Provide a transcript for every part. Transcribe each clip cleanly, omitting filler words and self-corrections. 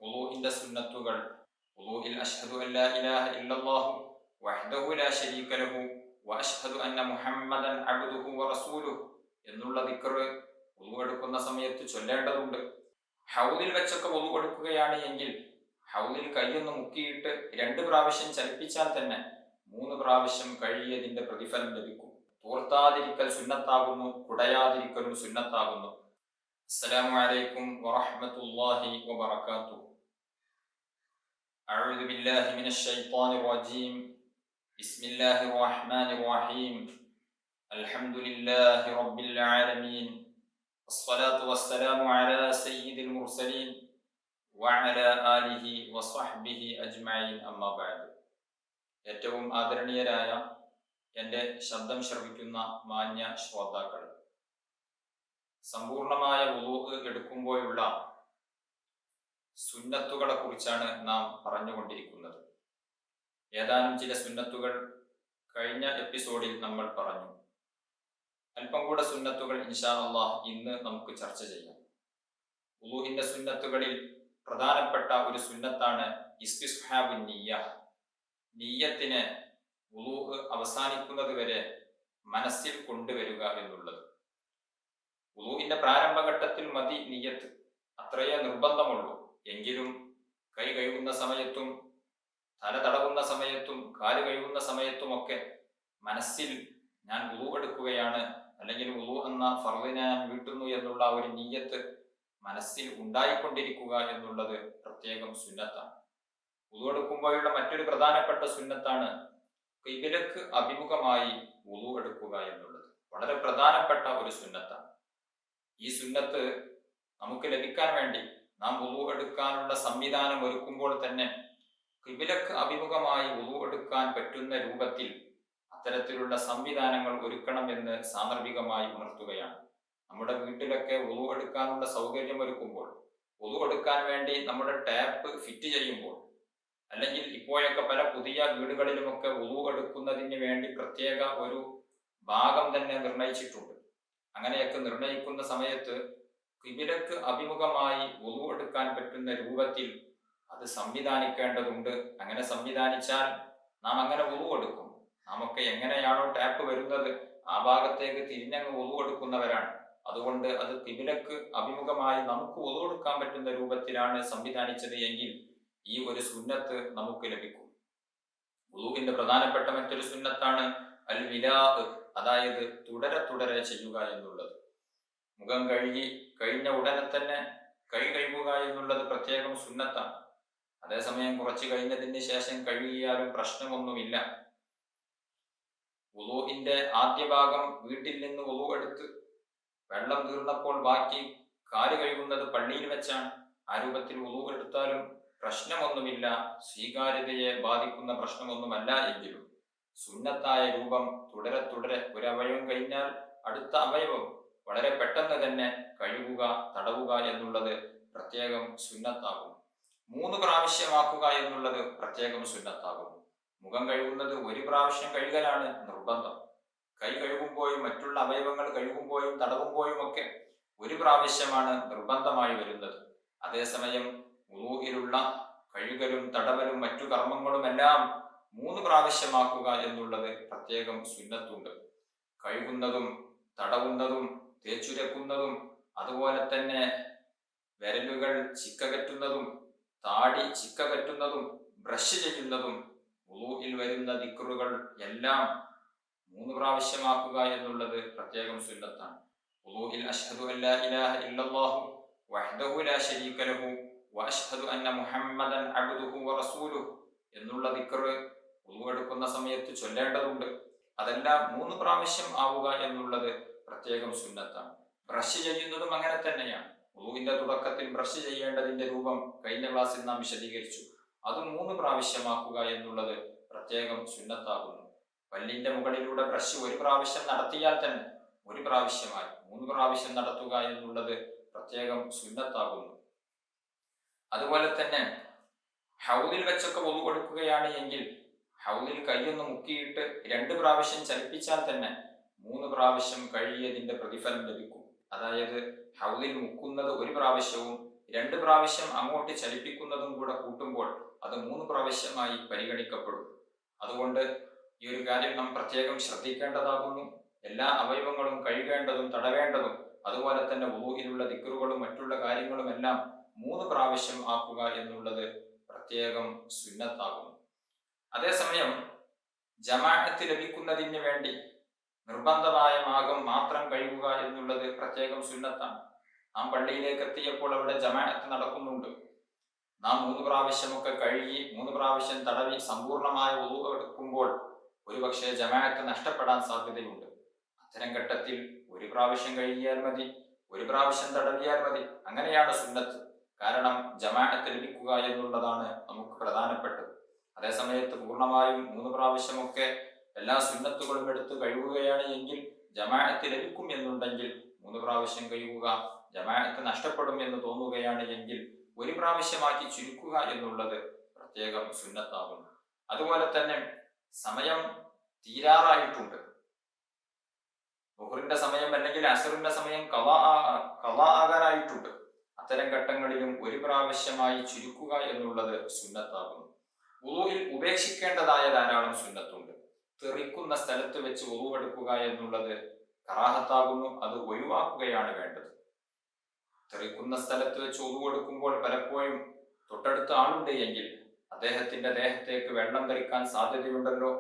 വുളൂഇന്റെ സുന്നത്തുകൾ വുളൂഇൽ അശ്ഹദു അൻ ലാ ഇലാഹ ഇല്ലല്ലാഹു വഹ്ദഹു ലാ ശരീക ലഹു വഅശ്ഹദു അന്ന മുഹമ്മദൻ അബ്ദുഹു വറസൂലുഹു എന്നുള്ള ദിക്ർ വുളു എടുക്കുന്ന സമയത്ത് ചൊല്ലേണ്ടതുണ്ട്. ഹൗദിൽ വെച്ചൊക്കെ വുളു എടുക്കുകയാണ് എങ്കിൽ ഹൗദിൽ കൈയൊന്ന് മുക്കിയിട്ട് 2 പ്രാവശ്യം ചലിപ്പിച്ചാൽ തന്നെ 3 പ്രാവശ്യം കഴിയതിന്റെ പ്രതിഫലം ലഭിക്കും. തോർത്താതിരിക്കൽ സുന്നത്താകുന്നു, കുടയാതിരിക്കലും സുന്നത്താകുന്നു. അസ്സലാമു അലൈക്കും വറഹ്മത്തുള്ളാഹി വബറകാതുഹു. അഊദു ബില്ലാഹി മിനശ് ശൈത്വാനിർ റജീം. ബിസ്മില്ലാഹിർ റഹ്മാനിർ റഹീം. അൽഹംദുലില്ലാഹി റബ്ബിൽ ആലമീൻ. വസ്സലാത്തു വസ്സലാമു അലാ സയ്യിദിൽ മുർസലീൻ വഅലാ ആലിഹി വസ്വഹ്ബിഹി അജ്മഈൻ. അമ്മാ ബഅദ്. ഏറ്റവും ആദരണീയരായ എൻ്റെ ശബ്ദം ശ്രവിക്കുന്ന മാന്യ ശ്രോതാക്കൾ, സമ്പൂർണമായ വുളൂഅ് എടുക്കുമ്പോഴുള്ള സുന്നത്തുകളെ കുറിച്ചാണ് നാം പറഞ്ഞുകൊണ്ടിരിക്കുന്നത്. ഏതാനും ചില സുന്നത്തുകൾ കഴിഞ്ഞ എപ്പിസോഡിൽ നമ്മൾ പറഞ്ഞു. അല്പം കൂടെ സുന്നത്തുകൾ ഇൻഷാ അല്ലാഹ് ഇന്ന് നമുക്ക് ചർച്ച ചെയ്യാം. വുളൂഇന്റെ സുന്നത്തുകളിൽ പ്രധാനപ്പെട്ട ഒരു സുന്നത്താണ് ഇസ്തിസ്ഹാബുൻ നിയ്യ. നിയ്യത്തിനെ വുളൂഅ് അവസാനിക്കുന്നത് വരെ മനസ്സിൽ കൊണ്ടുവരിക എന്നുള്ളത്. വുളൂഇന്റെ പ്രാരംഭഘട്ടത്തിൽ മതി നിയ്യത്ത്, അത്രയേ നിർബന്ധമുള്ളൂ. എങ്കിലും കൈ കഴുകുന്ന സമയത്തും തല തടവുന്ന സമയത്തും കാല് കഴുകുന്ന സമയത്തുമൊക്കെ മനസ്സിൽ ഞാൻ വുളു എടുക്കുകയാണ്, അല്ലെങ്കിൽ വുളു എന്ന ഫർളിനെ ഞാൻ വീട്ടുന്നു എന്നുള്ള ഒരു നിയ്യത്ത് മനസ്സിൽ ഉണ്ടായിക്കൊണ്ടിരിക്കുക എന്നുള്ളത് പ്രത്യേകം സുന്നത്താണ്. വുളു എടുക്കുമ്പോഴുള്ള മറ്റൊരു പ്രധാനപ്പെട്ട സുന്നത്താണ് ഖിബ്ലക്ക് അഭിമുഖമായി വുളു എടുക്കുക എന്നുള്ളത്. വളരെ പ്രധാനപ്പെട്ട ഒരു സുന്നത്താണ്. ഈ സുന്നത്ത് നമുക്ക് ലഭിക്കാൻ വേണ്ടി നാം വുളു എടുക്കാനുള്ള സംവിധാനം ഒരുക്കുമ്പോൾ തന്നെ ഖിബ്ലക്ക് അഭിമുഖമായി വുളു എടുക്കാൻ പറ്റുന്ന രൂപത്തിൽ അത്തരത്തിലുള്ള സംവിധാനങ്ങൾ ഒരുക്കണം എന്ന് സാന്ദർഭികമായി ഉണർത്തുകയാണ്. നമ്മുടെ വീട്ടിലൊക്കെ വുളു എടുക്കാനുള്ള സൗകര്യം ഒരുക്കുമ്പോൾ, വുളു എടുക്കാൻ വേണ്ടി നമ്മുടെ ടാപ്പ് ഫിറ്റ് ചെയ്യുമ്പോൾ, അല്ലെങ്കിൽ ഇപ്പോഴൊക്കെ പല പുതിയ വീടുകളിലുമൊക്കെ വുളു എടുക്കുന്നതിന് വേണ്ടി പ്രത്യേക ഒരു ഭാഗം തന്നെ നിർണയിച്ചിട്ടുണ്ട്. അങ്ങനെയൊക്കെ നിർണയിക്കുന്ന സമയത്ത് ഖിബ്ലക്ക് അഭിമുഖമായി വുളു എടുക്കാൻ പറ്റുന്ന രൂപത്തിൽ അത് സംവിധാനിക്കേണ്ടതുണ്ട്. അങ്ങനെ സംവിധാനിച്ചാൽ നാം അങ്ങനെ വുളു എടുക്കും. നാമൊക്കെ എങ്ങനെയാണോ ടാപ്പ് വരുന്നത് ആ ഭാഗത്തേക്ക് തിരിഞ്ഞങ്ങ് വുളു എടുക്കുന്നവരാണ്. അതുകൊണ്ട് അത് ഖിബ്ലക്ക് അഭിമുഖമായി നമുക്ക് വുളു എടുക്കാൻ പറ്റുന്ന രൂപത്തിലാണ് സംവിധാനിച്ചത് എങ്കിൽ ഈ ഒരു സുന്നത്ത് നമുക്ക് ലഭിക്കും. വുളുവിന്റെ പ്രധാനപ്പെട്ട മറ്റൊരു സുന്നത്താണ് അൽ വിലാ, അതായത് തുടരെ തുടരെ ചെയ്യുക എന്നുള്ളത്. മുഖം കഴുകി കഴിഞ്ഞ ഉടനെ തന്നെ കൈ കഴുകുക എന്നുള്ളത് പ്രത്യേകം സുന്നത്താണ്. അതേസമയം കുറച്ച് കഴിഞ്ഞതിന് ശേഷം കഴുകിയാലും പ്രശ്നമൊന്നുമില്ല. വുളുവിന്റെ ആദ്യ ഭാഗം വീട്ടിൽ നിന്ന് വുളു എടുത്ത് വെള്ളം തീർന്നപ്പോൾ ബാക്കി കാല് കഴുകുന്നത് പള്ളിയിൽ വെച്ചാണ്. ആ രൂപത്തിൽ വുളു എടുത്താലും പ്രശ്നമൊന്നുമില്ല, സ്വീകാര്യതയെ ബാധിക്കുന്ന പ്രശ്നമൊന്നുമല്ല. എങ്കിലും സുന്നത്തായ രൂപം തുടരെ തുടരെ ഒരു അവയവം കഴിഞ്ഞാൽ അടുത്ത അവയവം വളരെ പെട്ടെന്ന് തന്നെ കഴുകുക, തടവുക എന്നുള്ളത് പ്രത്യേകം സുന്നത്താകും. 3 പ്രാവശ്യമാക്കുക എന്നുള്ളത് പ്രത്യേകം സുന്നത്താകും. മുഖം കഴുകുന്നത് 1 പ്രാവശ്യം കഴുകലാണ് നിർബന്ധം. കൈ കഴുകുമ്പോഴും മറ്റുള്ള അവയവങ്ങൾ കഴുകുമ്പോഴും തടവുമ്പോഴും ഒക്കെ 1 പ്രാവശ്യമാണ് നിർബന്ധമായി വരുന്നത്. അതേസമയം വുളൂഇലുള്ള കഴുകലും തടവലും മറ്റു കർമ്മങ്ങളുമെല്ലാം 3 പ്രാവശ്യമാക്കുക എന്നുള്ളത് പ്രത്യേകം സുന്നത്തുണ്ട്. കഴുകുന്നതും തടവുന്നതും തേച്ചുരക്കുന്നതും അതുപോലെ തന്നെ വിരലുകൾ ചിക്കകറ്റുന്നതും താടി ചിക്കകറ്റുന്നതും ബ്രഷ് ചെയ്യുന്നതും വുളൂഇൽ വരുന്ന ദിക്റുകൾ എല്ലാം 3 പ്രാവശ്യമാക്കുക എന്നുള്ളത് പ്രത്യേകം സുന്നത്താണ്. വുളൂഇൽ അശ്ഹദു അൻ ലാ ഇലാഹ ഇല്ലല്ലാഹു വഹ്ദഹു ലാ ശരീക ലഹു വഅശ്ഹദു അന്ന മുഹമ്മദൻ അബ്ദുഹു വറസൂലുഹു എന്നുള്ള ദിക്ർ വുളു എടുക്കുന്ന സമയത്ത് ചൊല്ലേണ്ടതുണ്ട്. അതെല്ലാം 3 പ്രാവശ്യം ആവുക എന്നുള്ളത് പ്രത്യേകം സുന്നത്താണ്. ബ്രഷ് ചെയ്യുന്നതും അങ്ങനെ തന്നെയാണ്. വുളുവിന്റെ തുടക്കത്തിൽ ബ്രഷ് ചെയ്യേണ്ടതിന്റെ രൂപം കഴിഞ്ഞ ക്ലാസ്സിൽ നാം വിശദീകരിച്ചു. അതും 3 പ്രാവശ്യമാക്കുക എന്നുള്ളത് പ്രത്യേകം സുന്നത്താകുന്നു. പല്ലിന്റെ മുകളിലൂടെ ബ്രഷ് 1 പ്രാവശ്യം നടത്തിയാൽ തന്നെ 1 പ്രാവശ്യമായി 3 പ്രാവശ്യം നടത്തുക എന്നുള്ളത് പ്രത്യേകം സുന്നത്താകുന്നു. അതുപോലെ തന്നെ ഹൗദിൽ വെച്ചൊക്കെ വുളു എടുക്കുകയാണ് എങ്കിൽ ഹൗദിൽ കൈയൊന്ന് മുക്കിയിട്ട് 2 പ്രാവശ്യം ചലിപ്പിച്ചാൽ തന്നെ 3 പ്രാവശ്യം കഴിയതിന്റെ പ്രതിഫലം ലഭിക്കും. അതായത് ഹൗദിൽ മുക്കുന്നത് 1 പ്രാവശ്യവും 2 പ്രാവശ്യം അങ്ങോട്ട് ചലിപ്പിക്കുന്നതും കൂടെ കൂട്ടുമ്പോൾ അത് 3 പ്രാവശ്യമായി പരിഗണിക്കപ്പെടും. അതുകൊണ്ട് ഈ ഒരു കാര്യം നാം പ്രത്യേകം ശ്രദ്ധിക്കേണ്ടതാകുന്നു. എല്ലാ അവയവങ്ങളും കഴുകേണ്ടതും തടവേണ്ടതും അതുപോലെ തന്നെ വുളൂഇലുള്ള ദിക്റുകളും മറ്റുള്ള കാര്യങ്ങളുമെല്ലാം 3 പ്രാവശ്യം ആക്കുക എന്നുള്ളത് പ്രത്യേകം സുന്നത്താകുന്നു. അതേസമയം ജമാഅത്ത് ലഭിക്കുന്നതിന് വേണ്ടി നിർബന്ധമായ ഭാഗം മാത്രം കഴുകുക എന്നുള്ളത് പ്രത്യേകം സുന്നത്താണ്. നാം പള്ളിയിലേക്ക് എത്തിയപ്പോൾ അവിടെ ജമാഅത്ത് നടക്കുന്നുണ്ട്. നാം 3 പ്രാവശ്യമൊക്കെ കഴുകി 3 പ്രാവശ്യം തടവി സമ്പൂർണമായ വുളൂ എടുക്കുമ്പോൾ ഒരുപക്ഷെ ജമാഅത്ത് നഷ്ടപ്പെടാൻ സാധ്യതയുണ്ട്. അത്തരം ഘട്ടത്തിൽ 1 പ്രാവശ്യം കഴുകിയാൽ മതി, 1 പ്രാവശ്യം തടവിയാൽ മതി. അങ്ങനെയാണ് സുന്നത്ത്. കാരണം ജമാഅത്ത് ലഭിക്കുക എന്നുള്ളതാണ് നമുക്ക് പ്രധാനപ്പെട്ടത്. അതേസമയത്ത് പൂർണ്ണമായും 3 പ്രാവശ്യമൊക്കെ എല്ലാ സുന്നത്തുകളും എടുത്ത് കഴുകുകയാണ് എങ്കിൽ ജമാഅത്ത് ലഭിക്കും എന്നുണ്ടെങ്കിൽ 3 പ്രാവശ്യം കഴുകുക, ജമാഅത്ത് നഷ്ടപ്പെടും എന്ന് തോന്നുകയാണ് എങ്കിൽ 1 പ്രാവശ്യമാക്കി ചുരുക്കുക എന്നുള്ളത് പ്രത്യേകം സുന്നത്താകുന്നു. അതുപോലെ തന്നെ സമയം തീരാറായിട്ടുണ്ട്, ളുഹറിന്റെ സമയം അല്ലെങ്കിൽ അസറിന്റെ സമയം ഖളാ ആകാനായിട്ടുണ്ട്. അത്തരം ഘട്ടങ്ങളിലും 1 പ്രാവശ്യമായി ചുരുക്കുക എന്നുള്ളത് സുന്നത്താകുന്നു. വുളൂഇൽ ഉപേക്ഷിക്കേണ്ടതായ ധാരാളം സുന്നത്തുണ്ട്. തെറിക്കുന്ന സ്ഥലത്ത് വെച്ച് വുളൂ എടുക്കുക എന്നുള്ളത് കറാഹത്താകുന്നു. അത് ഒഴിവാക്കുകയാണ് വേണ്ടത്. തെറിക്കുന്ന സ്ഥലത്ത് വെച്ച് വുളൂ എടുക്കുമ്പോൾ പലപ്പോഴും തൊട്ടടുത്ത ആളുണ്ട് എങ്കിൽ അദ്ദേഹത്തിന്റെ ദേഹത്തേക്ക് വെള്ളം തെറിക്കാൻ സാധ്യതയുണ്ടല്ലോ,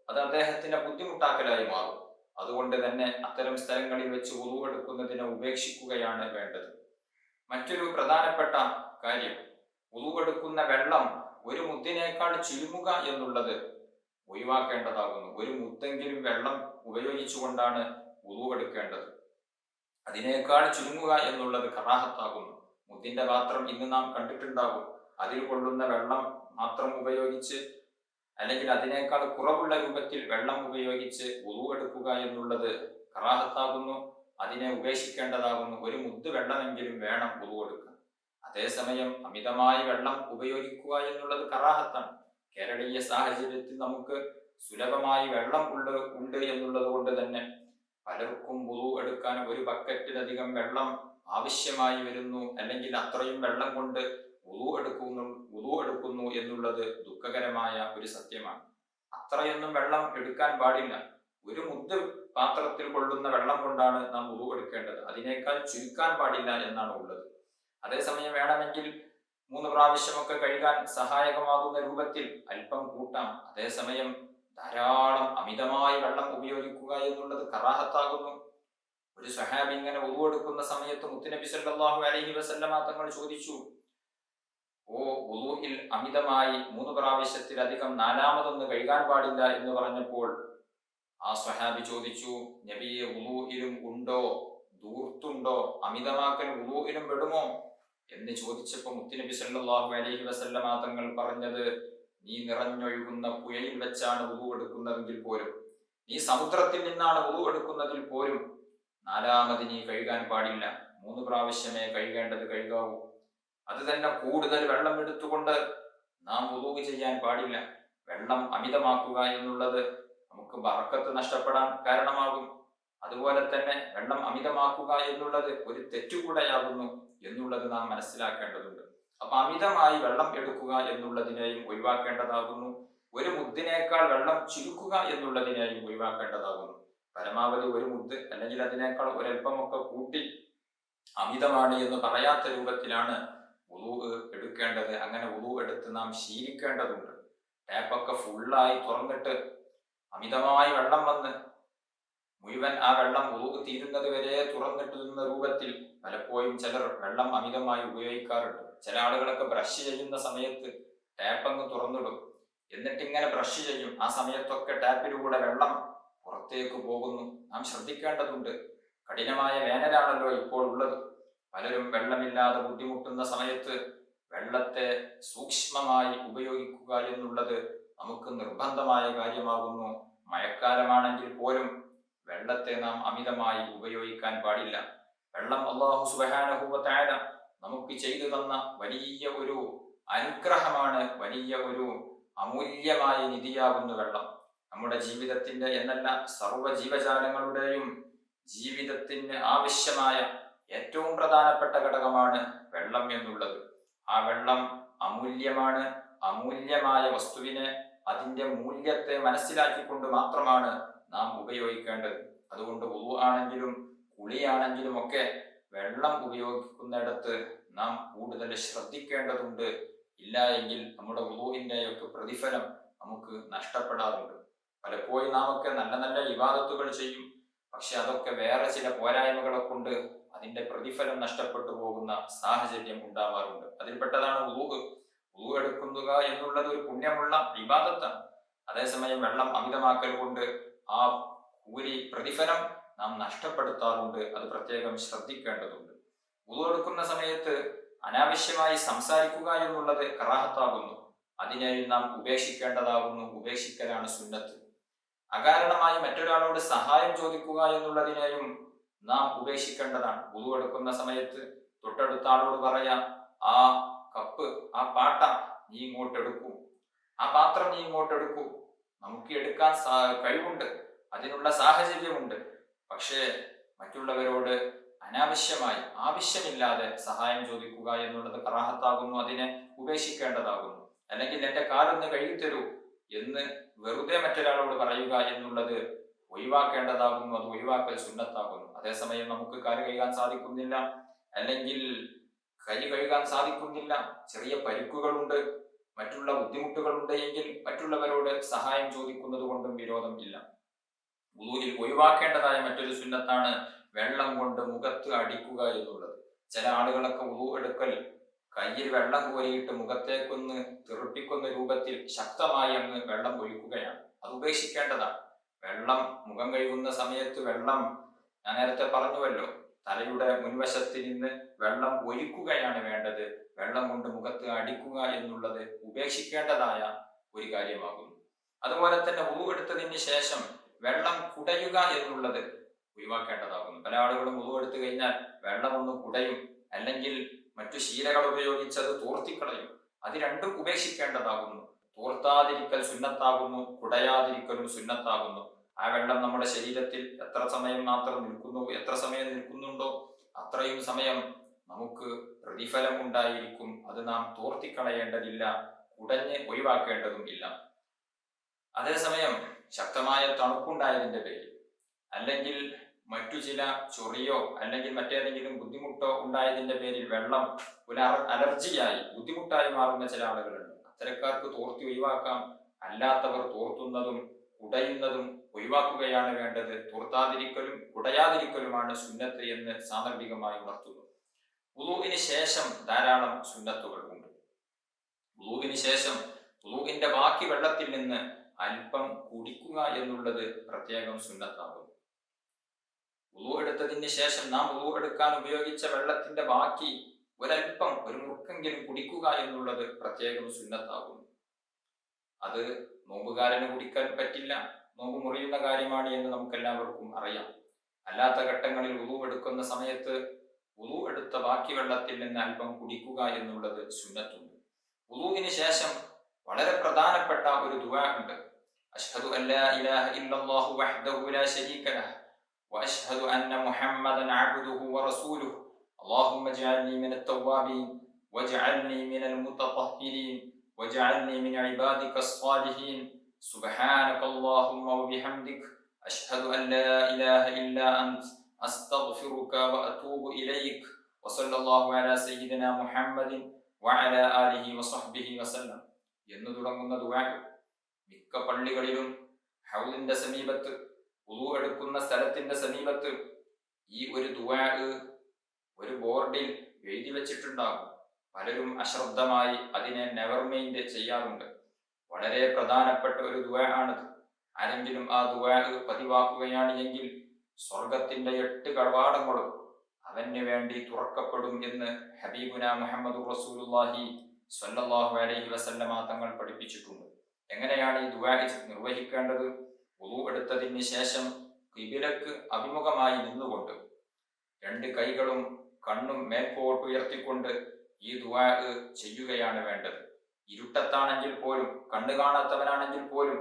അത് അദ്ദേഹത്തിന്റെ ബുദ്ധിമുട്ടാക്കലായി മാറും. അതുകൊണ്ട് തന്നെ അത്തരം സ്ഥലങ്ങളിൽ വെച്ച് വുളൂ എടുക്കുന്നതിനെ ഉപേക്ഷിക്കുകയാണ് വേണ്ടത്. മറ്റൊരു പ്രധാനപ്പെട്ട കാര്യം, വുളൂ എടുക്കുന്ന വെള്ളം 1 മുദ്ദിനേക്കാൾ ചുരുങ്ങുക എന്നുള്ളത് ഒഴിവാക്കേണ്ടതാകുന്നു. 1 മുദ്ദെങ്കിലും വെള്ളം ഉപയോഗിച്ചുകൊണ്ടാണ് വുളൂ എടുക്കേണ്ടത്. അതിനേക്കാൾ ചുരുങ്ങുക എന്നുള്ളത് കറാഹത്താകുന്നു. മുദ്ദിന്റെ പാത്രം ഇന്ന് നാം കണ്ടിട്ടുണ്ടാകും. അതിൽ കൊള്ളുന്ന വെള്ളം മാത്രം ഉപയോഗിച്ച് അല്ലെങ്കിൽ അതിനേക്കാൾ കുറവുള്ള രൂപത്തിൽ വെള്ളം ഉപയോഗിച്ച് വുളൂ എടുക്കുക എന്നുള്ളത് കറാഹത്താകുന്നു. അതിനെ ഉപേക്ഷിക്കേണ്ടതാകുന്നു. 1 മുദ്ദ് വെള്ളമെങ്കിലും വേണം വുളൂ എടുക്കാൻ. അതേസമയം അമിതമായി വെള്ളം ഉപയോഗിക്കുക എന്നുള്ളത് കറാഹത്താണ്. കേരളീയ സാഹചര്യത്തിൽ നമുക്ക് സുലഭമായി വെള്ളം ഉണ്ട് എന്നുള്ളത് കൊണ്ട് തന്നെ പലർക്കും വുളൂ എടുക്കാൻ 1 ബക്കറ്റിലധികം വെള്ളം ആവശ്യമായി വരുന്നു, അല്ലെങ്കിൽ അത്രയും വെള്ളം കൊണ്ട് വുളൂ എടുക്കുന്നു എന്നുള്ളത് ദുഃഖകരമായ ഒരു സത്യമാണ്. അത്രയൊന്നും വെള്ളം എടുക്കാൻ പാടില്ല. 1 മുദ്ദ് പാത്രത്തിൽ കൊള്ളുന്ന വെള്ളം കൊണ്ടാണ് നാം വുളൂ എടുക്കേണ്ടത്. അതിനേക്കാൾ ചുരുക്കാൻ പാടില്ല എന്നാണ് ഉള്ളത്. അതേസമയം വേണമെങ്കിൽ 3 പ്രാവശ്യമൊക്കെ കഴുകാൻ സഹായകമാകുന്ന രൂപത്തിൽ അല്പം കൂട്ടാം. അതേസമയം ധാരാളം അമിതമായി വെള്ളം ഉപയോഗിക്കുക എന്നുള്ളത് കറാഹത്താകുന്നു. ഒരു സ്വഹാബി ഇങ്ങനെ വുളൂ എടുക്കുന്ന സമയത്ത് മുത്തുനബി സല്ലല്ലാഹു അലൈഹി വസല്ലമ തങ്ങൾ ചോദിച്ചു, വുളൂഇൽ അമിതമായി 3 പ്രാവശ്യത്തിലധികം 4മതൊന്ന് കഴുകാൻ പാടില്ല എന്ന് പറഞ്ഞപ്പോൾ ആ സ്വഹാബി ചോദിച്ചു, നബിയെ, വുളൂഇലും ഉണ്ടോ, ദൂർത്തുണ്ടോ, അമിതമാക്കൽ വുളൂഇലും പെടുമോ എന്ന് ചോദിച്ചപ്പോൾ മുത്തുനബി സല്ലല്ലാഹു അലൈഹി വസല്ലമ തങ്ങൾ പറഞ്ഞത്, നീ നിറഞ്ഞൊഴുകുന്ന പുഴയിൽ വെച്ചാണ് വുളൂ എടുക്കുന്നതെങ്കിൽ പോലും, നീ സമുദ്രത്തിൽ നിന്നാണ് വുളൂ എടുക്കുന്നതിൽ പോലും 4മത് നീ കഴുകാൻ പാടില്ല. 3 പ്രാവശ്യമേ കഴുകാവൂ. അത് തന്നെ കൂടുതൽ വെള്ളം എടുത്തുകൊണ്ട് നാം വുളൂ ചെയ്യാൻ പാടില്ല. വെള്ളം അമിതമാക്കുക എന്നുള്ളത് നമുക്ക് ബറക്കത്ത് നഷ്ടപ്പെടാൻ കാരണമാകും. അതുപോലെ തന്നെ വെള്ളം അമിതമാക്കുക എന്നുള്ളത് ഒരു തെറ്റുകൂടെയാകുന്നു എന്നുള്ളത് നാം മനസ്സിലാക്കേണ്ടതുണ്ട്. അപ്പൊ അമിതമായി വെള്ളം എടുക്കുക എന്നുള്ളതിനെയും ഒഴിവാക്കേണ്ടതാകുന്നു. 1 മുദ്ദിനേക്കാൾ വെള്ളം ചുരുക്കുക എന്നുള്ളതിനെയും ഒഴിവാക്കേണ്ടതാകുന്നു. പരമാവധി 1 മുദ്ദ് അല്ലെങ്കിൽ അതിനേക്കാൾ ഒരൽപ്പമൊക്കെ കൂട്ടി അമിതമാണ് എന്ന് പറയാത്ത രൂപത്തിലാണ് വുളൂ എടുക്കേണ്ടത്. അങ്ങനെ വുളൂ എടുത്ത് നാം ശീലിക്കേണ്ടതുണ്ട്. ടാപ്പൊക്കെ ഫുള്ളായി തുറന്നിട്ട് അമിതമായി വെള്ളം വന്ന് മുഴുവൻ ആ വെള്ളം വുളൂ തീരുന്നത് വരെ തുറന്നിട്ട് നിന്ന രൂപത്തിൽ പലപ്പോഴും ചിലർ വെള്ളം അമിതമായി ഉപയോഗിക്കാറുണ്ട്. ചില ആളുകളൊക്കെ ബ്രഷ് ചെയ്യുന്ന സമയത്ത് ടാപ്പങ്ങ് തുറന്നിടും, എന്നിട്ട് ഇങ്ങനെ ബ്രഷ് ചെയ്യും. ആ സമയത്തൊക്കെ ടാപ്പിലൂടെ വെള്ളം പുറത്തേക്ക് പോകുന്നു. നാം ശ്രദ്ധിക്കേണ്ടതുണ്ട്. കഠിനമായ വേനലാണല്ലോ ഇപ്പോൾ ഉള്ളത്. പലരും വെള്ളമില്ലാതെ ബുദ്ധിമുട്ടുന്ന സമയത്ത് വെള്ളത്തെ സൂക്ഷ്മമായി ഉപയോഗിക്കുക എന്നുള്ളത് നമുക്ക് നിർബന്ധമായ കാര്യമാകുന്നു. മഴക്കാലമാണെങ്കിൽ പോലും വെള്ളത്തെ നാം അമിതമായി ഉപയോഗിക്കാൻ പാടില്ല. വെള്ളം അല്ലാഹു സുബ്ഹാനഹു വ തആല നമുക്ക് ചെയ്തു തന്ന വലിയ ഒരു അനുഗ്രഹമാണ്, വലിയ ഒരു അമൂല്യമായ നിധിയാകുന്ന വെള്ളം. നമ്മുടെ ജീവിതത്തിന്റെ എന്നല്ല സർവ്വ ജീവജാലങ്ങളുടെയും ജീവിതത്തിന് ആവശ്യമായ ഏറ്റവും പ്രധാനപ്പെട്ട ഘടകമാണ് വെള്ളം എന്നുള്ളത്. ആ വെള്ളം അമൂല്യമാണ്. അമൂല്യമായ വസ്തുവിനെ, അതിൻ്റെ മൂല്യത്തെ മനസ്സിലാക്കിക്കൊണ്ട് മാത്രമാണ് നാം ഉപയോഗിക്കേണ്ടത്. അതുകൊണ്ട് വുളു ആണെങ്കിലും കുളിയാണെങ്കിലും ഒക്കെ വെള്ളം ഉപയോഗിക്കുന്നിടത്ത് നാം കൂടുതൽ ശ്രദ്ധിക്കേണ്ടതുണ്ട്. ഇല്ല എങ്കിൽ നമ്മുടെ വുളുവിൻ്റെയൊക്കെ പ്രതിഫലം നമുക്ക് നഷ്ടപ്പെടാറുണ്ട്. പലപ്പോഴും നാം ഒക്കെ നല്ല നല്ല ഇബാദത്തുകൾ ചെയ്യും, പക്ഷെ അതൊക്കെ വേറെ ചില പോരായ്മകളെ കൊണ്ട് അതിന്റെ പ്രതിഫലം നഷ്ടപ്പെട്ടു പോകുന്ന സാഹചര്യം ഉണ്ടാവാറുണ്ട്. അതിൽപ്പെട്ടതാണ് വുളു. വുളു എടുക്കുക എന്നുള്ളത് ഒരു പുണ്യമുള്ള ഇബാദത്താണ്. അതേസമയം വെള്ളം അമിതമാക്കൽ കൊണ്ട് ആ കൂലി പ്രതിഫലം നാം നഷ്ടപ്പെടുത്താറുണ്ട്. അത് പ്രത്യേകം ശ്രദ്ധിക്കേണ്ടതുണ്ട്. വുളു എടുക്കുന്ന സമയത്ത് അനാവശ്യമായി സംസാരിക്കുക എന്നുള്ളത് കറാഹത്താകുന്നു. അതിനെയും നാം ഉപേക്ഷിക്കേണ്ടതാകുന്നു. ഉപേക്ഷിക്കലാണ് സുന്നത്ത്. അകാരണമായി മറ്റൊരാളോട് സഹായം ചോദിക്കുക എന്നുള്ളതിനെയും നാം ഉപേക്ഷിക്കേണ്ടതാണ്. വുളു എടുക്കുന്ന സമയത്ത് തൊട്ടടുത്ത ആളോട് പറയാം, ആ കപ്പ്, ആ പാട്ട നീ ഇങ്ങോട്ടെടുക്കൂ, ആ പാത്രം നീ ഇങ്ങോട്ടെടുക്കൂ. നമുക്ക് എടുക്കാൻ കഴിവുണ്ട്, അതിനുള്ള സാഹചര്യമുണ്ട്. പക്ഷേ മറ്റുള്ളവരോട് അനാവശ്യമായി ആവശ്യമില്ലാതെ സഹായം ചോദിക്കുക എന്നുള്ളത് കറാഹത്താകുന്നു. അതിനെ ഉപേക്ഷിക്കേണ്ടതാകുന്നു. അല്ലെങ്കിൽ എന്റെ കാലൊന്ന് കഴുകിത്തരൂ എന്ന് വെറുതെ മറ്റൊരാളോട് പറയുക എന്നുള്ളത് ഒഴിവാക്കേണ്ടതാകുന്നു. അത് ഒഴിവാക്കൽ സുന്നത്താകുന്നു. അതേസമയം നമുക്ക് കാല് കഴുകാൻ സാധിക്കുന്നില്ല, അല്ലെങ്കിൽ കൈ കഴുകാൻ സാധിക്കുന്നില്ല, ചെറിയ പരിക്കുകളുണ്ട്, മറ്റുള്ള ബുദ്ധിമുട്ടുകളുണ്ട് എങ്കിൽ മറ്റുള്ളവരോട് സഹായം ചോദിക്കുന്നത് കൊണ്ടും വിരോധം ഇല്ല. വുളുവിൽ ഒഴിവാക്കേണ്ടതായ മറ്റൊരു സുന്നത്താണ് വെള്ളം കൊണ്ട് മുഖത്ത് അടിക്കുക എന്നുള്ളത്. ചില ആളുകളൊക്കെ വുളു എടുക്കൽ കയ്യിൽ വെള്ളം കോരിയിട്ട് മുഖത്തേക്കൊന്ന് തെറിപ്പിക്കുന്ന രൂപത്തിൽ ശക്തമായി അങ്ങ് വെള്ളം ഒഴിക്കുകയാണ്. അത് ഉപേക്ഷിക്കേണ്ടതാണ്. വെള്ളം, മുഖം കഴുകുന്ന സമയത്ത് വെള്ളം, ഞാൻ നേരത്തെ പറഞ്ഞുവല്ലോ, തലയുടെ മുൻവശത്തിൽ നിന്ന് വെള്ളം ഒഴിക്കുകയാണ് വേണ്ടത്. വെള്ളം കൊണ്ട് മുഖത്ത് അടിക്കുക എന്നുള്ളത് ഉപേക്ഷിക്കേണ്ടതായ ഒരു കാര്യമാകുന്നു. അതുപോലെ തന്നെ വുളു എടുത്തതിന് ശേഷം വെള്ളം കുടയുക എന്നുള്ളത് ഒഴിവാക്കേണ്ടതാകുന്നു. പല ആളുകളും വുളു എടുത്തു കഴിഞ്ഞാൽ വെള്ളം ഒന്ന് കുടയും, അല്ലെങ്കിൽ മറ്റു ശീലകൾ ഉപയോഗിച്ചത് തോർത്തിക്കളയും. അത് രണ്ടും ഉപേക്ഷിക്കേണ്ടതാകുന്നു. തോർത്താതിരിക്കൽ സുന്നത്താകുന്നു, കുടയാതിരിക്കലും സുന്നത്താകുന്നു. ആ വെള്ളം നമ്മുടെ ശരീരത്തിൽ എത്ര സമയം മാത്രം നിൽക്കുന്നു, എത്ര സമയം നിൽക്കുന്നുണ്ടോ അത്രയും സമയം നമുക്ക് പ്രതിഫലം ഉണ്ടായിരിക്കും. അത് നാം തോർത്തിക്കളയേണ്ടതില്ല, കുടഞ്ഞ് ഒഴിവാക്കേണ്ടതും ഇല്ല. അതേസമയം ശക്തമായ തണുപ്പുണ്ടായതിന്റെ പേരിൽ, അല്ലെങ്കിൽ മറ്റു ചില ചൊറിയോ അല്ലെങ്കിൽ മറ്റേതെങ്കിലും ബുദ്ധിമുട്ടോ ഉണ്ടായതിന്റെ പേരിൽ വെള്ളം ഒരു അലർജിയായി ബുദ്ധിമുട്ടായി മാറുന്ന ചില ആളുകളുണ്ട്. അത്തരക്കാർക്ക് തോർത്തി ഒഴിവാക്കാം. അല്ലാത്തവർ തോർത്തുന്നതും കുടയുന്നതും ഒഴിവാക്കുകയാണ് വേണ്ടത്. തോർത്താതിരിക്കലും കുടയാതിരിക്കലുമാണ് സുന്നത്ത് എന്ന് സാന്ദർഭികമായി ഉണർത്തുന്നു. വുളുവിന് ശേഷം ധാരാളം സുന്നത്തുകൾ ഉണ്ട്. വുളുവിന് ശേഷം വുളുവിന്റെ ബാക്കി വെള്ളത്തിൽ നിന്ന് അല്പം കുടിക്കുക എന്നുള്ളത് പ്രത്യേകം സുന്നത്താകുന്നു. വുളു എടുത്തതിന് ശേഷം നാം വുളു എടുക്കാൻ ഉപയോഗിച്ച വെള്ളത്തിന്റെ ബാക്കി ഒരല്പം, ഒരു മുറുക്കെങ്കിലും കുടിക്കുക എന്നുള്ളത് പ്രത്യേകം സുന്നത്താകുന്നു. അത് നോമ്പുകാരന് കുടിക്കാൻ പറ്റില്ല, നോമ്പ് മുറിയുന്ന കാര്യമാണ് എന്ന് നമുക്കെല്ലാവർക്കും അറിയാം. അല്ലാത്ത ഘട്ടങ്ങളിൽ വുളു എടുക്കുന്ന സമയത്ത് വുളു എടുത്ത ബാക്കി വെള്ളത്തിൽ നിന്ന് അല്പം കുടിക്കുക എന്നുള്ളത് സുന്നത്തുണ്ട്. വുളുവിന് ശേഷം വളരെ പ്രധാനപ്പെട്ട ഒരു ദുആ ഉണ്ട്. അശ്ഹദു അല്ലാ ഇലാഹ ഇല്ലല്ലാഹു വഹ്ദഹു ലാ ശരീക ലഹ് വഅശ്ഹദു അന്ന മുഹമ്മദൻ അബ്ദുഹു വറസൂലുഹു അല്ലാഹുമ്മ ഇജ്അൽനി മിനൽ തവ്വാബീൻ വജ്അൽനി മിനൽ മുതതഹ്ഹിരീൻ വജ്അൽനി മിൻ ഇബാദികസ് സ്വാലിഹീൻ സുബ്ഹാനകല്ലാഹുമ്മ വബിഹംദിക അശ്ഹദു അൻ ലാ ഇലാഹ ഇല്ലാ അൻത അസ്തഗ്ഫിറുക വഅതൂബു ഇലൈക വസല്ലല്ലാഹു അലാ സയ്യിദിനാ മുഹമ്മദിൻ വഅലാ ആലിഹി വസഹ്ബിഹി വസല്ലം എന്ന് തുടങ്ങുന്ന ദുആ മിക്ക പള്ളികളിലും ഹൗലിന്റെ സമീപത്ത്, വുളു എടുക്കുന്ന സ്ഥലത്തിന്റെ സമീപത്ത് ഈ ഒരു ദുആ ഒരു ബോർഡിൽ എഴുതി വെച്ചിട്ടുണ്ടാകും. പലരും അശ്രദ്ധമായി അതിനെ നെവർ മൈൻഡ് ചെയ്യാറുണ്ട്. വളരെ പ്രധാനപ്പെട്ട ഒരു ദുആ ആണിത്. ആരെങ്കിലും ആ ദുആ പതിവാക്കുകയാണ് എങ്കിൽ സ്വർഗത്തിന്റെ 8 കവാടങ്ങളും അവന് വേണ്ടി തുറക്കപ്പെടും എന്ന് ഹബീബുന മുഹമ്മദ് റസൂലുള്ളാഹി സ്വല്ലല്ലാഹു അലൈഹി വസല്ലമ തങ്ങൾ പഠിപ്പിച്ചിട്ടുണ്ട്. എങ്ങനെയാണ് ഈ ദുആ നിർവഹിക്കേണ്ടത്? വുളു എടുത്തതിന് ശേഷം ഖിബിലക്ക് അഭിമുഖമായി നിന്നുകൊണ്ട് 2 കൈകളും കണ്ണും മേൽപോട്ട് ഉയർത്തിക്കൊണ്ട് ഈ ദുആ ചെയ്യുകയാണ് വേണ്ടത്. ഇരുട്ടത്താണെങ്കിൽ പോലും, കണ്ണ് കാണാത്തവനാണെങ്കിൽ പോലും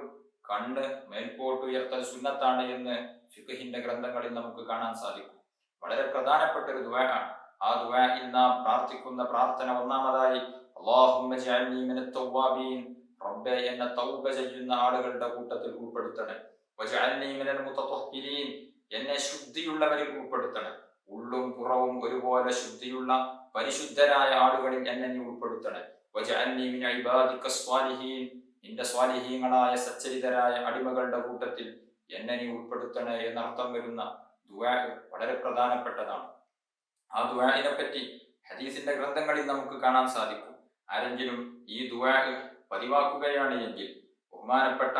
കണ്ണ് മേൽപോട്ട് ഉയർത്തൽ സുന്നത്താണ് എന്ന് ഫിഖ്ഹിന്റെ ഗ്രന്ഥങ്ങളിൽ നമുക്ക് കാണാൻ സാധിക്കും. വളരെ പ്രധാനപ്പെട്ട ഒരു ദുആ ആണ്. ആ ദുആയിൽ നാം പ്രാർത്ഥിക്കുന്ന പ്രാർത്ഥന ഒന്നാമതായി അല്ലാഹുമ്മ ജഅൽനി മിനത്ത് തവ്വാബീൻ, റബ്ബേ എന്നെ തൗബ ചെയ്യുന്ന ആളുകളുടെ കൂട്ടത്തിൽ ഉൾപ്പെടുത്തണേ. വജഅൽനി മിനൽ മുതത്വഹിരീൻ, എന്നെ ശുദ്ധിയുള്ളവരിൽ ഉൾപ്പെടുത്തണേ. ഉള്ളും പുറവും ഒരുപോലെ ശുദ്ധിയുള്ള പരിശുദ്ധരായ ആളുകളിൽ എന്നെ നീ ഉൾപ്പെടുത്തണേ. വജഅൽനി മിൻ ഇബാദിക സ്വാലിഹീൻ, നിന്റെ സ്വാലിഹീങ്ങളായ സച്ചരിതരായ അടിമകളുടെ കൂട്ടത്തിൽ എന്നെ നീ ഉൾപ്പെടുത്തണേ എന്നർത്ഥം വരുന്ന ദുആ വളരെ പ്രധാനപ്പെട്ടതാണ്. ആ ദുആഇനെ പറ്റി ഹദീസിന്റെ ഗ്രന്ഥങ്ങളിൽ നമുക്ക് കാണാൻ സാധിക്കും. ആരെങ്കിലും ഈ ദുആ പതിവാക്കുകയാണ് എങ്കിൽ ബഹുമാനപ്പെട്ട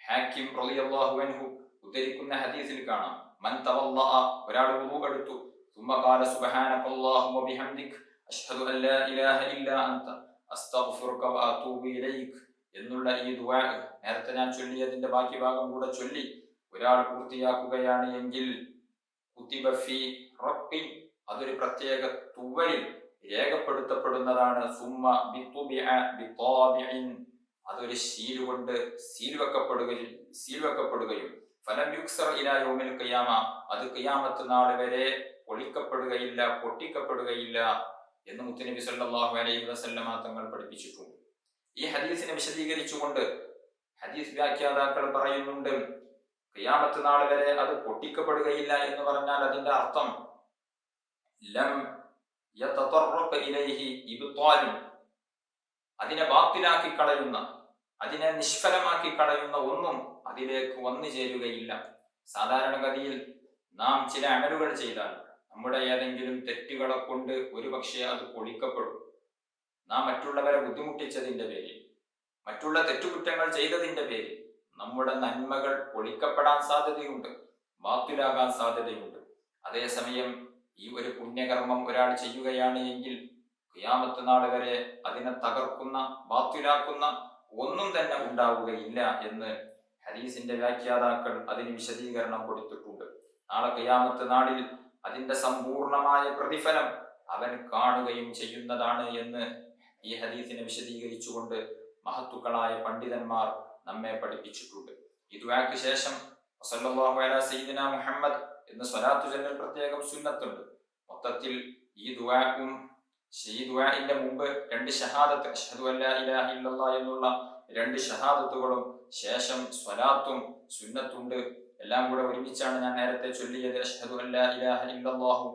ഹാക്കിം റളിയല്ലാഹു അൻഹു ഉദ്ധരിക്കുന്ന ഹദീസിൽ കാണാം, മൻ തവല്ലഅ, ഒരാൾ വുളു എടുത്തു, ثم قال سبحانك اللهم وبحمدك أشهد أن لا إله إلا أنت أستغفرك وأتوب إليك എന്നുള്ള ഈ ദുആ നേരത്തെ ഞാൻ ചൊല്ലിയതിന്റെ ബാക്കി ഭാഗം കൂടെ ചൊല്ലി ഒരാൾ പൂർത്തിയാക്കുകയാണ് എങ്കിൽ കുതിബ ഫീ റബ്ബി, അതൊരു പ്രത്യേക തുവലിൽ രേഖപ്പെടുത്തപ്പെടുന്നതാണ്. സുമ്മ ബിതുബിഅ ബിതാബിഇൻ, അതൊരു ശീൽ കൊണ്ട് സീൽ വെക്കപ്പെടുകയും ഫലം യുക്സർ ഇലാ യൗമിൽ ഖിയാമ, അത് ഖിയാമത്ത് നാൾ വരെ ഒളിക്കപ്പെടുകയില്ല, പൊട്ടിക്കപ്പെടുകയില്ല എന്ന് മുത്തുനബി സല്ലല്ലാഹു അലൈഹി വസല്ലമ തങ്ങൾ പഠിപ്പിച്ചിട്ടുണ്ട്. ഈ ഹദീസിനെ വിശദീകരിച്ചുകൊണ്ട് ഹദീസ് വ്യാഖ്യാതാക്കൾ പറയുന്നുണ്ട്, ഖിയാമത്ത് നാൾ വരെ അത് പൊട്ടിക്കപ്പെടുകയില്ല എന്ന് പറഞ്ഞാൽ അതിന്റെ അർത്ഥം ലം യതതറഖ ഇലൈഹി ഇബ്താലു, അതിനെ ബാത്തിലാക്കി കളയുന്ന, അതിനെ നിഷ്ഫലമാക്കി കളയുന്ന ഒന്നും അതിലേക്ക് വന്നു ചേരുകയില്ല. സാധാരണഗതിയിൽ നാം ചില അമലുകൾ ചെയ്താൽ നമ്മുടെ ഏതെങ്കിലും തെറ്റുകളെ കൊണ്ട് ഒരുപക്ഷെ അത് പൊളിക്കപ്പെടും. നാം മറ്റുള്ളവരെ ബുദ്ധിമുട്ടിച്ചതിന്റെ പേരിൽ, മറ്റുള്ള തെറ്റുകുറ്റങ്ങൾ ചെയ്തതിന്റെ പേരിൽ നമ്മുടെ നന്മകൾ പൊളിക്കപ്പെടാൻ സാധ്യതയുണ്ട്, ബാത്തിലാകാൻ സാധ്യതയുണ്ട്. അതേസമയം ഈ ഒരു പുണ്യകർമ്മം ഒരാൾ ചെയ്യുകയാണ് എങ്കിൽ ഖിയാമത്ത് നാൾ വരെ അതിനെ തകർക്കുന്ന, ബാത്തിലാക്കുന്ന ഒന്നും തന്നെ ഉണ്ടാവുകയില്ല എന്ന് ഹദീസിന്റെ വ്യാഖ്യാതാക്കൾ അതിന് വിശദീകരണം കൊടുത്തിട്ടുണ്ട്. നാളെ ഖിയാമത്ത് നാളിൽ അതിന്റെ സമ്പൂർണമായ പ്രതിഫലം അവൻ കാണുകയും ചെയ്യുന്നതാണ് എന്ന് ഈ ഹദീസിനെ വിശദീകരിച്ചുകൊണ്ട് മഹത്തുക്കളായ പണ്ഡിതന്മാർ നമ്മെ പഠിപ്പിച്ചിട്ടുണ്ട്. ഈ ദുആക്ക് ശേഷം സല്ലല്ലാഹു അലാ സയ്യിദിന മുഹമ്മദ് എന്ന് സ്വലാത്തു ചൊല്ലൽ പ്രത്യേകം സുന്നത്തുണ്ട്. മൊത്തത്തിൽ ഈ ദുആഇന്റെ മുമ്പ് രണ്ട് ഷഹാദത്ത്, അഷ്ഹദു അല്ലാ ഇലാഹ ഇല്ലല്ലാഹ് എന്നുള്ള രണ്ട് ഷഹാദത്തുകളും ശേഷം സ്വലാത്തും സുന്നത്തുണ്ട്. എല്ലാം കൂടെ ഒരുമിച്ചാണ് ഞാൻ നേരത്തെ ചൊല്ലിയത്. അഷ്ഹദു അല്ലാ ഇലാഹ ഇല്ലല്ലാഹു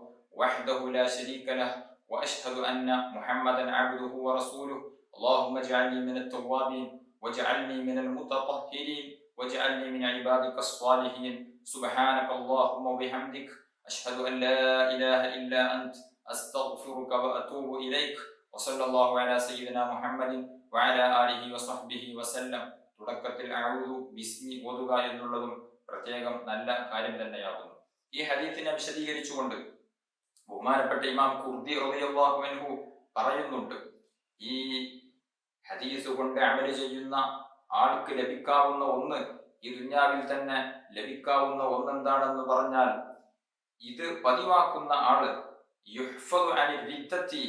വഹ്ദഹു ലാ ശരീക ലഹ് വഅഷ്ഹദു അന്ന മുഹമ്മദൻ അബ്ദുഹു വറസൂലുഹു اللهم اجعلني من التوابين واجعلني من المتطهرين واجعلني من عبادك الصالحين سبحانك اللهم وبحمدك أشهد أن لا إله إلا أنت أستغفرك وأتوب إليك وصلى الله على سيدنا محمد وعلى آله وصحبه وسلم. തുടക്കത്തിൽ അഊദു ബിസ്മി ഓതുക എന്നുള്ളതും പ്രത്യേകം നല്ല കാര്യം തന്നെയാകുന്നു. ഈ ഹദീസിനെ വിശദീകരിച്ചുകൊണ്ട് ബഹുമാനപ്പെട്ട ഇമാം ഖുർദി റളിയല്ലാഹു അൻഹു പറയുന്നുണ്ട്, ഈ ഹദീസ് കൊണ്ട് അമല് ചെയ്യുന്ന ആൾക്ക് ലഭിക്കാവുന്ന ഒന്ന്, ഈ ദുനിയാവിൽ തന്നെ ലഭിക്കാവുന്ന ഒന്നെന്താണെന്ന് പറഞ്ഞാൽ, ഇത് പതിവാക്കുന്ന ആള് യുഹ്ഫദു അനി റിദ്ദത്തി,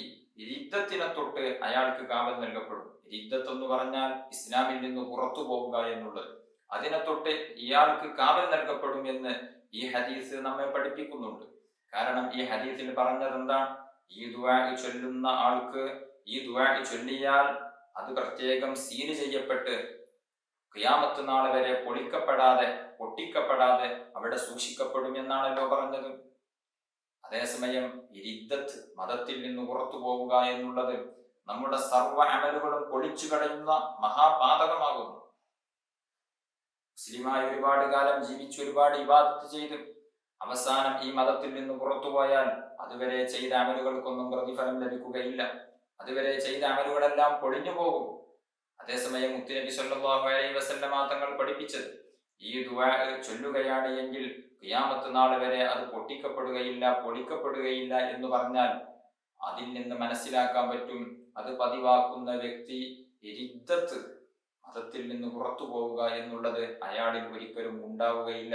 റിദ്ദത്തിനെ തൊട്ട് അയാൾക്ക് കാവൽ നൽകപ്പെടും. റിദ്ദത്ത് എന്ന് പറഞ്ഞാൽ ഇസ്ലാമിൽ നിന്ന് പുറത്തു പോവുക എന്നുള്ളത്, അതിനെ തൊട്ട് ഇയാൾക്ക് കാവൽ നൽകപ്പെടും എന്ന് ഈ ഹദീസ് നമ്മെ പഠിപ്പിക്കുന്നുണ്ട്. കാരണം ഈ ഹദീസിൽ പറഞ്ഞത് എന്താണ്, ഈ ദുആ ചൊല്ലുന്ന ആൾക്ക് ഈ ദുആ ചൊല്ലിയാൽ അത് പ്രത്യേകം സീല് ചെയ്യപ്പെട്ട് ഖിയാമത്ത് നാൾ വരെ പൊട്ടിക്കപ്പെടാതെ അവിടെ സൂക്ഷിക്കപ്പെടും എന്നാണല്ലോ പറഞ്ഞത്. അതേസമയം റിദ്ദത്ത്, മതത്തിൽ നിന്ന് പുറത്തു പോവുക എന്നുള്ളത് നമ്മുടെ സർവ്വ അമലുകളും പൊളിച്ചു കളയുന്ന മഹാപാതകമാകുന്നു. മുസ്ലിമായി ഒരുപാട് കാലം ജീവിച്ച് ഒരുപാട് ഇബാദത്ത് ചെയ്ത് അവസാനം ഈ മതത്തിൽ നിന്ന് പുറത്തുപോയാൽ അതുവരെ ചെയ്ത അമലുകൾക്കൊന്നും പ്രതിഫലം ലഭിക്കുകയില്ല. അതുവരെ ചെയ്ത അമലുകളെല്ലാം പൊളിഞ്ഞു പോകും. അതേസമയം മുത്തുനബി സല്ലല്ലാഹു അലൈഹി വസല്ലമ തങ്ങൾ പഠിപ്പിച്ചത്, ഈ ദുആ ചൊല്ലുകയാണ് എങ്കിൽ ഖിയാമത്ത് നാൾ വരെ അത് പൊളിക്കപ്പെടുകയില്ല എന്ന് പറഞ്ഞാൽ അതിൽ നിന്ന് മനസ്സിലാക്കാൻ പറ്റും, അത് പതിവാക്കുന്ന വ്യക്തി റിദ്ദത്ത്, മതത്തിൽ നിന്ന് പുറത്തു പോവുക എന്നുള്ളത് അയാളിൽ ഒരിക്കലും ഉണ്ടാവുകയില്ല.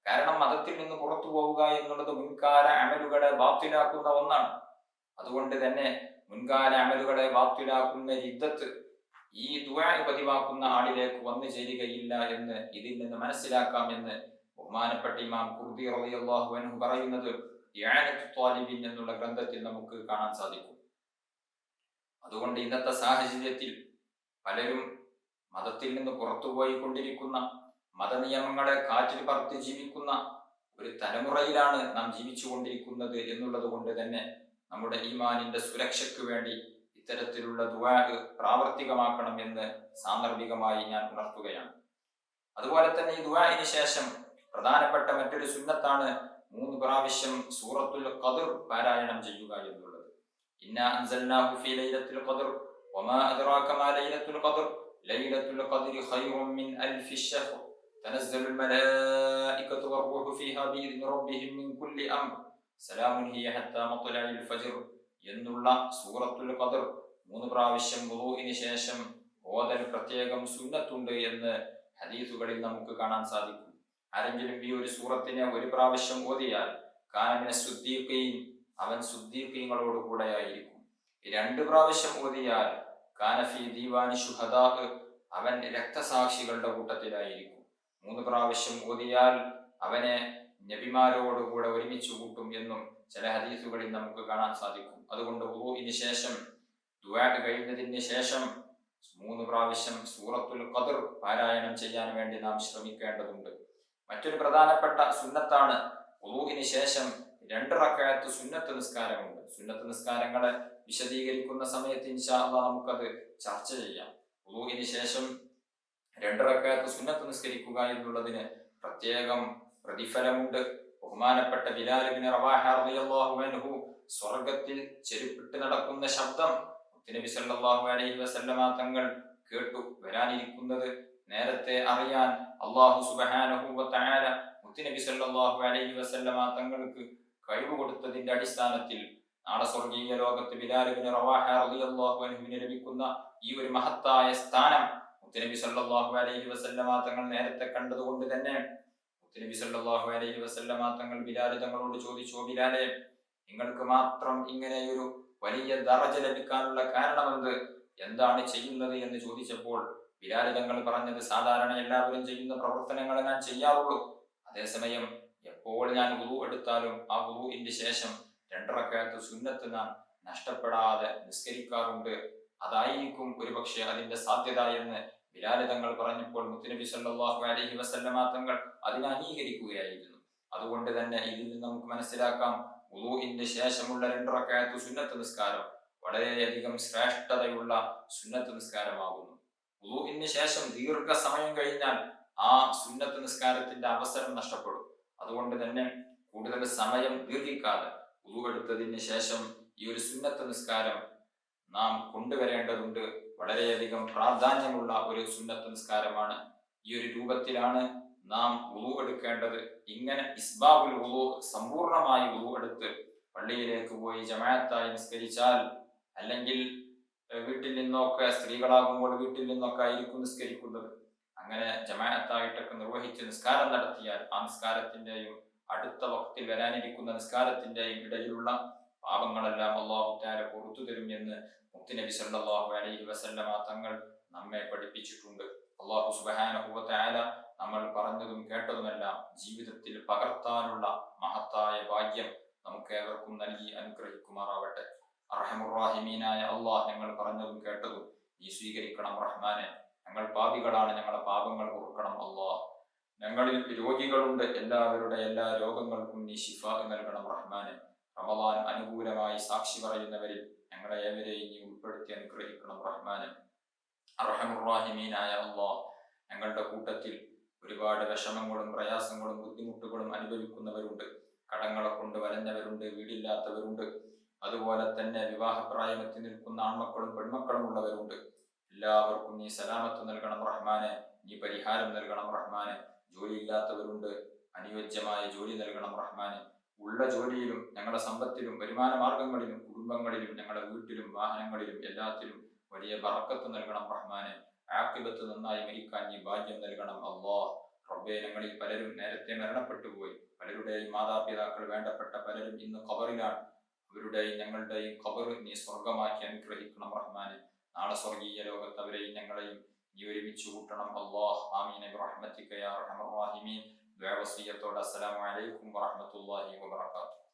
കാരണം മതത്തിൽ നിന്ന് പുറത്തു പോവുക എന്നുള്ളത് മുൻകാല അമലുകളെ ബാത്തിലാക്കുന്ന ഒന്നാണ്. അതുകൊണ്ട് തന്നെ മുൻകാല അമലുകളെ ബാത്തിലാക്കുന്ന റിദ്ദത്ത് ഈ ദുആ പതിവാക്കുന്ന ആളിലേക്ക് വന്നു ചേരുകയില്ല എന്ന് ഇതിൽ നിന്ന് മനസ്സിലാക്കാം എന്ന് ബഹുമാനപ്പെട്ട ഇമാം ഖുർദി റളിയല്ലാഹു അൻഹു പറയുന്നത് ഇആനത്തു ത്വാലിബീൻ എന്നുള്ള ഗ്രന്ഥത്തിൽ നമുക്ക് കാണാൻ സാധിക്കും. അതുകൊണ്ട് ഇന്നത്തെ സാഹചര്യത്തിൽ പലരും മതത്തിൽ നിന്ന് പുറത്തുപോയിക്കൊണ്ടിരിക്കുന്ന, മതനിയമങ്ങളെ കാറ്റിൽ പറത്തി ജീവിക്കുന്ന ഒരു തലമുറയിലാണ് നാം ജീവിച്ചു കൊണ്ടിരിക്കുന്നത് എന്നുള്ളത് കൊണ്ട് തന്നെ നമ്മുടെ ഈമാനിന്റെ സുരക്ഷയ്ക്ക് വേണ്ടി ഇത്തരത്തിലുള്ള ദുആ പ്രാവർത്തികമാക്കണം എന്ന് സാന്ദർഭികമായി ഞാൻ ഉണർത്തുകയാണ്. അതുപോലെ തന്നെ ഈ ദുആഇന് ശേഷം പ്രധാനപ്പെട്ട മറ്റൊരു സുന്നത്താണ് 3 പ്രാവശ്യം സൂറത്തുൽ ഖദ്ർ പാരായണം ചെയ്യുക എന്നുള്ളത്. ഇന്നാ അൻസൽനാഹു ഫീ ലൈലത്തുൽ ഖദ്ർ വമാ അദ്റാക മാ ലൈലത്തുൽ ഖദ്ർ ലൈലത്തുൽ ഖദ്രി ഖൈറും മിൻ അൽഫി ശഹ്ർ തനസ്സലുൽ മലായികതു വറൂഹു ഫീഹാ ബിഇദ്നി റബ്ബിഹിം മിൻ കുല്ലി അംർ സലാമുൻ ഹിയ ഹത്താ മത്ലഇൽ ഫജ്ർ എന്നുള്ള സൂറത്തുൽ ഖദ്ർ 3 പ്രാവശ്യം വുളൂഇന് ശേഷം ഓതൽ പ്രത്യേകം സുന്നത്തുണ്ട് എന്ന് ഹദീസുകളിൽ നമുക്ക് കാണാൻ സാധിക്കും. ആരെങ്കിലും ഈ ഒരു സൂറത്തിനെ 1 പ്രാവശ്യം ഓതിയാൽ കാന സുദ്ദീഖീൻ, അവൻ സുദ്ദീഖീങ്ങളോട് കൂടെ ആയിരിക്കും. 2 പ്രാവശ്യം ഓതിയാൽ കാന ഫീ ദീവാനി ശുഹദാ, അവൻ രക്തസാക്ഷികളുടെ കൂട്ടത്തിലായിരിക്കും. 3 പ്രാവശ്യം ഓതിയാൽ അവനെ നബിമാരോട് കൂടെ ഒരുമിച്ച് കൂട്ടും എന്നും ചില ഹദീസുകളിൽ നമുക്ക് കാണാൻ സാധിക്കും. അതുകൊണ്ട് വുളൂഇന് ശേഷം, ദുആ കഴിഞ്ഞതിന് ശേഷം 3 പ്രാവശ്യം സൂറത്തുൽ ഖദ്ർ പാരായണം ചെയ്യാൻ വേണ്ടി നാം ശ്രമിക്കേണ്ടതുണ്ട്. മറ്റൊരു പ്രധാനപ്പെട്ട സുന്നത്താണ് വുളൂഇന് ശേഷം 2 റക്അത്ത് സുന്നത്ത് നിസ്കാരമുണ്ട്. സുന്നത്ത് നിസ്കാരങ്ങളെ വിശദീകരിക്കുന്ന സമയത്ത് ഇൻഷാ അല്ലാഹ് നമുക്കത് ചർച്ച ചെയ്യാം. വുളൂഇന് ശേഷം 2 റക്അത്ത് സുന്നത്ത് നിസ്കരിക്കുക എന്നുള്ളതിന് പ്രത്യേകം പ്രതിഫലമുണ്ട്. ബഹുമാനപ്പെട്ട ബിലാൽ ഇബ്നു റവാഹ റളിയല്ലാഹു അൻഹു സ്വർഗ്ഗത്തിൽ ചെരുപ്പിട്ട് നടക്കുന്ന ശബ്ദം നബി സല്ലല്ലാഹു അലൈഹി വസല്ലമ തങ്ങൾ കേട്ടു. വരാനിരിക്കുന്നത് നേരത്തെ അറിയാൻ അല്ലാഹു സുബ്ഹാനഹു വ തആല നബി സല്ലല്ലാഹു അലൈഹി വസല്ലമ തങ്ങൾക്ക് കഴിവ് കൊടുത്തതിന്റെ അടിസ്ഥാനത്തിൽ നാളെ സ്വർഗീയ ലോകത്ത് ബിലാൽ ഇബ്നു റവാഹ റളിയല്ലാഹു അൻഹുവിന് ലഭിക്കുന്ന ഈ ഒരു മഹത്തായ സ്ഥാനം നബി സല്ലല്ലാഹു അലൈഹി വസല്ലമ തങ്ങൾ നേരത്തെ കണ്ടതുകൊണ്ട് തന്നെ നബി സല്ലല്ലാഹു അലൈഹി വസല്ലമ തങ്ങൾ ബിലാൽ തങ്ങളോട് ചോദിച്ചു, ബിലാലെ, നിങ്ങൾക്ക് മാത്രം ഇങ്ങനെയൊരു വലിയ ദറജ ലഭിക്കാനുള്ള കാരണമെന്ത്, എന്താണ് ചെയ്യുന്നത് എന്ന് ചോദിച്ചപ്പോൾ ബിലാൽ തങ്ങൾ പറഞ്ഞത്, സാധാരണ എല്ലാവരും ചെയ്യുന്ന പ്രവർത്തനങ്ങൾ ഞാൻ ചെയ്യാറുള്ളൂ. അതേസമയം എപ്പോൾ ഞാൻ വുളു എടുത്താലും ആ വുളുഇന്റെ ശേഷം 2 റക്അത്ത് സുന്നത്ത് ഞാൻ നഷ്ടപ്പെടാതെ നിസ്കരിക്കാറുണ്ട്. അതായിരിക്കും ഒരുപക്ഷെ അതിന്റെ സാധ്യത എന്ന് ബിലാൽ തങ്ങൾ പറഞ്ഞപ്പോൾ മുത്തുനബി സല്ലല്ലാഹു അലൈഹി വസല്ലമ തങ്ങൾ അതിനെ അംഗീകരിക്കുകയായിരുന്നു. അതുകൊണ്ട് തന്നെ ഇതിൽ നിന്ന് നമുക്ക് മനസ്സിലാക്കാം, വുളൂഇന്റെ ശേഷമുള്ള 2 റക്അത്ത് സുന്നത്ത് നിസ്കാരം വളരെയധികം ശ്രേഷ്ഠതയുള്ള സുന്നത്ത് നിസ്കാരമാകുന്നു. വുളൂഇന് ശേഷം ദീർഘസമയം കഴിഞ്ഞാൽ ആ സുന്നത്ത് നിസ്കാരത്തിന്റെ അവസരം നഷ്ടപ്പെടും. അതുകൊണ്ട് തന്നെ കൂടുതൽ സമയം ദീർഘിക്കാതെ വുളൂ എടുത്തതിന് ശേഷം ഈ ഒരു സുന്നത്ത് നിസ്കാരം നാം കൊണ്ടുവരേണ്ടതുണ്ട്. വളരെയധികം പ്രാധാന്യമുള്ള ഒരു സുന്നത്ത് നിസ്കാരമാണ്. ഈ ഒരു രൂപത്തിലാണ് നാം വുളൂ എടുക്കേണ്ടത്. ഇങ്ങനെ ഇസ്ബാബുൽ വുളൂ, സമ്പൂർണമായി വുളൂ എടുത്ത് പള്ളിയിലേക്ക് പോയി ജമാഅത്തായി നിസ്കരിച്ചാൽ, അല്ലെങ്കിൽ വീട്ടിൽ നിന്നൊക്കെ, സ്ത്രീകളാകുമ്പോൾ വീട്ടിൽ നിന്നൊക്കെ ആയിരിക്കും നിസ്കരിക്കുന്നത്, അങ്ങനെ ജമാഅത്തായിട്ടൊക്കെ നിർവഹിച്ച് നിസ്കാരം നടത്തിയാൽ ആ നിസ്കാരത്തിന്റെയും അടുത്ത വക്തിൽ വരാനിരിക്കുന്ന നിസ്കാരത്തിന്റെയും ഇടയിലുള്ള പാപങ്ങളെല്ലാം അല്ലാഹു തആല പുറത്തു തരും എന്ന് മുത്തുനബി സല്ലല്ലാഹു അലൈഹി വസല്ലമ തങ്ങൾ നമ്മെ പഠിപ്പിച്ചിട്ടുണ്ട്. അല്ലാഹു സുബ്ഹാനഹു വ തആല നമ്മൾ പറഞ്ഞതും കേട്ടതുമെല്ലാം ജീവിതത്തിൽ പകർത്താനുള്ള മഹത്തായ ഭാഗ്യം നമുക്ക് ഏവർക്കും നൽകി അനുഗ്രഹിക്കുമാറാവട്ടെ. അർഹമുർ റഹീമീനായ അല്ലാഹ്, ഞങ്ങൾ പറഞ്ഞതും കേട്ടതും നീ സ്വീകരിക്കണം റഹ്മാനെ. ഞങ്ങൾ പാപികളാണ്, ഞങ്ങളുടെ പാപങ്ങൾ പൊറുക്കണം അല്ലാഹ്. ഞങ്ങളിൽ രോഗികളുണ്ട്, എല്ലാവരുടെ എല്ലാ രോഗങ്ങൾക്കും നീ ശിഫ നൽകണം റഹ്മാനെ. റമളാൻ അനുകൂലമായി സാക്ഷി പറയുന്നവരിൽ ഞങ്ങളെ ഏവരെയും നീ ഉൾപ്പെടുത്തി അനുഗ്രഹിക്കണം റഹ്മാനെ. അർഹമുർ റഹീമീനായ അല്ലാഹ്, ഞങ്ങളുടെ കൂട്ടത്തിൽ ഒരുപാട് വിഷമങ്ങളും പ്രയാസങ്ങളും ബുദ്ധിമുട്ടുകളും അനുഭവിക്കുന്നവരുണ്ട്. കടങ്ങളെ കൊണ്ട് വലഞ്ഞവരുണ്ട്, വീടില്ലാത്തവരുണ്ട്, അതുപോലെ തന്നെ വിവാഹപ്രായമെത്തി നിൽക്കുന്ന ആൺമക്കളും പെൺമക്കളും ഉള്ളവരുണ്ട്. എല്ലാവർക്കും നീ സലാമത്ത് നൽകണം റഹ്മാനെ, നീ പരിഹാരം നൽകണം റഹ്മാനെ. ജോലിയില്ലാത്തവരുണ്ട്, അനുയോജ്യമായ ജോലി നൽകണം റഹ്മാനെ. ഉള്ള ജോലിയിലും ഞങ്ങളുടെ സമ്പത്തിലും വരുമാന മാർഗങ്ങളിലും കുടുംബങ്ങളിലും ഞങ്ങളുടെ വീട്ടിലും വാഹനങ്ങളിലും എല്ലാത്തിലും വലിയ ബറക്കത്ത് നൽകണം റഹ്മാനെ. ആഖിബത്ത് നന്നായി മരിക്കാൻ നീ ഭാഗ്യം നൽകണം അല്ലാഹ്. റബ്ബേ, ഞങ്ങളിൽ പലരും നേരത്തെ മരണപ്പെട്ടു പോയി. പലരുടെയും മാതാപിതാക്കൾ, വേണ്ടപ്പെട്ട പലരും ഇന്ന് ഖബറിലാണ്. അവരുടെയും ഞങ്ങളുടെയും ഖബർ നീ സ്വർഗമാക്കി അനുഗ്രഹിക്കണം റഹ്മാനെ. നാളെ സ്വർഗീയ ലോകത്ത് അവരെയും ഞങ്ങളെയും നീ ഒരുമിച്ച് കൂട്ടണം അല്ലാഹ്. ആമീൻ ബിറഹ്മതിക യാ അർഹമർ റഹീമീൻ. ദുആ വസിയത്തോടെ അസ്സലാമു അലൈക്കും വറഹ്മത്തുള്ളാഹി വബറകാതുഹു.